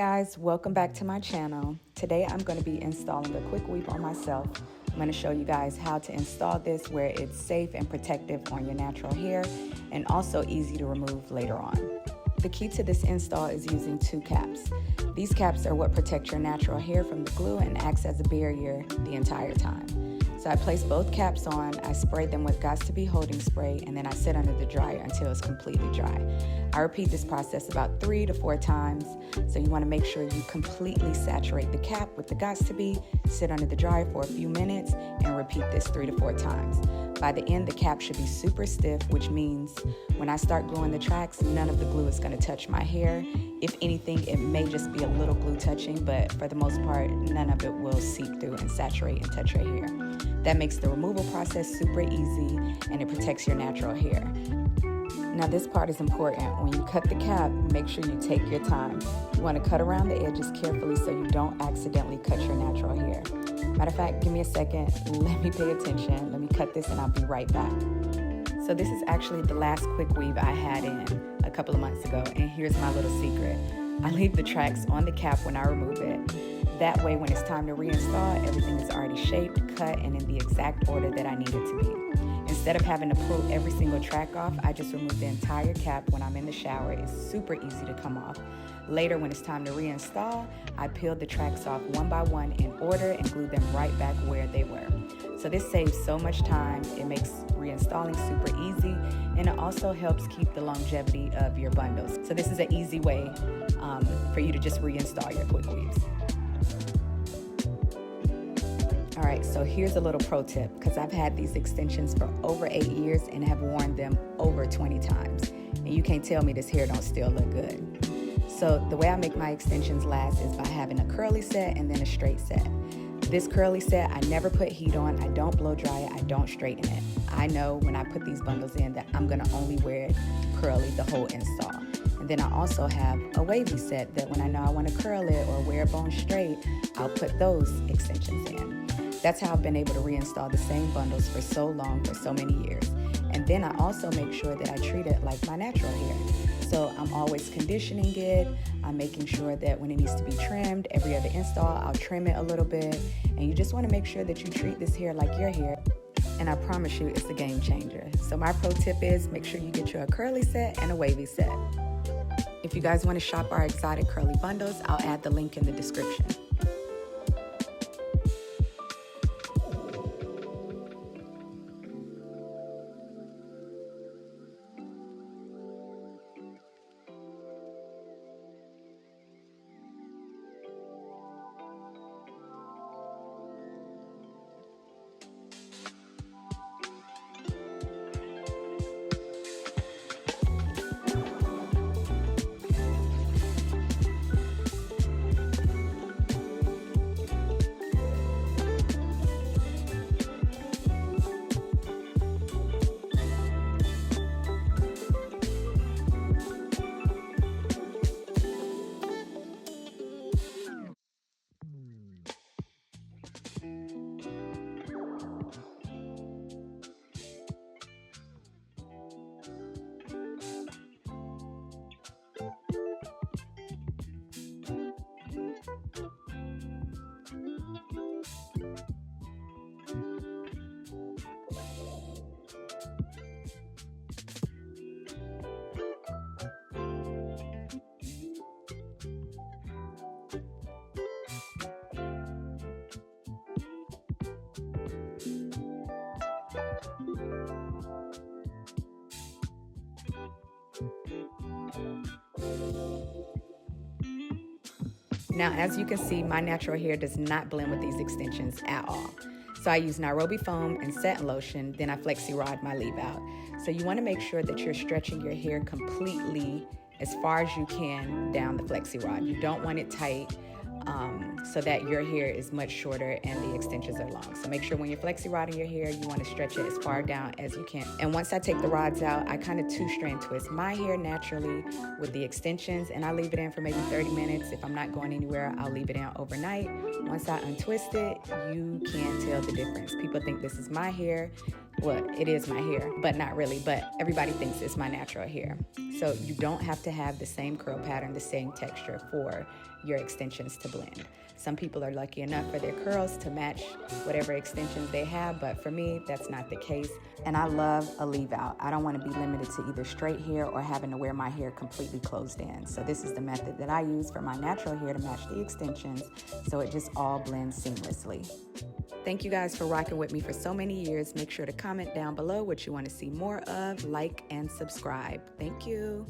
Guys, welcome back to my channel. Today I'm going to be installing a quick weave on myself. I'm going to show you guys how to install this where it's safe and protective on your natural hair and also easy to remove later on. The key to this install is using two caps. These caps are what protect your natural hair from the glue and acts as a barrier the entire time. So I place both caps on, I spray them with Got2b holding spray, and then I sit under the dryer until it's completely dry. I repeat this process about 3 to 4 times, so you want to make sure you completely saturate the cap with the Got2b, sit under the dryer for a few minutes, and repeat this 3 to 4 times. By the end, the cap should be super stiff, which means when I start gluing the tracks, none of the glue is going to touch my hair. If anything, it may just be a little glue touching, but for the most part, none of it will seep through and saturate and touch your hair. That makes the removal process super easy and it protects your natural hair. Now this part is important. When you cut the cap, make sure you take your time. You want to cut around the edges carefully so you don't accidentally cut your natural hair. Matter of fact, give me a second, let me pay attention. Let me cut this and I'll be right back. So this is actually the last quick weave I had in a couple of months ago, and here's my little secret. I leave the tracks on the cap when I remove it. That way, when it's time to reinstall, everything is already shaped, cut, and in the exact order that I need it to be. Instead of having to pull every single track off, I just remove the entire cap when I'm in the shower. It's super easy to come off. Later, when it's time to reinstall, I peel the tracks off one by one in order and glue them right back where they were. So this saves so much time, it makes reinstalling super easy, and it also helps keep the longevity of your bundles. So this is an easy way for you to just reinstall your quick weaves. All right, so here's a little pro tip, because I've had these extensions for over 8 years and have worn them over 20 times. And you can't tell me this hair don't still look good. So the way I make my extensions last is by having a curly set and then a straight set. This curly set, I never put heat on, I don't blow dry it, I don't straighten it. I know when I put these bundles in that I'm gonna only wear it curly the whole install. And then I also have a wavy set that when I know I wanna curl it or wear it bone straight, I'll put those extensions in. That's how I've been able to reinstall the same bundles for so long, for so many years. And then I also make sure that I treat it like my natural hair. So I'm always conditioning it. I'm making sure that when it needs to be trimmed, every other install, I'll trim it a little bit. And you just want to make sure that you treat this hair like your hair. And I promise you, it's a game changer. So my pro tip is make sure you get you a curly set and a wavy set. If you guys want to shop our exotic curly bundles, I'll add the link in the description. Now, as you can see, my natural hair does not blend with these extensions at all. So I use Nairobi foam and satin lotion, then I flexi rod my leave out. So you want to make sure that you're stretching your hair completely as far as you can down the flexi rod. You don't want it tight so that your hair is much shorter and the extensions are long. So make sure when you're flexi rodding your hair, you want to stretch it as far down as you can. And once I take the rods out, I kind of 2-strand twist my hair naturally with the extensions, and I leave it in for maybe 30 minutes. If I'm not going anywhere, I'll leave it in overnight. Once I untwist it, you can't tell the difference. People think this is my hair. Well, it is my hair, but not really, but everybody thinks it's my natural hair. So you don't have to have the same curl pattern, the same texture for your extensions to blend. Some people are lucky enough for their curls to match whatever extensions they have, but for me, that's not the case. And I love a leave out. I don't want to be limited to either straight hair or having to wear my hair completely closed in. So this is the method that I use for my natural hair to match the extensions, so it just all blends seamlessly. Thank you guys for rocking with me for so many years. Make sure to comment down below what you want to see more of, like, and subscribe. Thank you.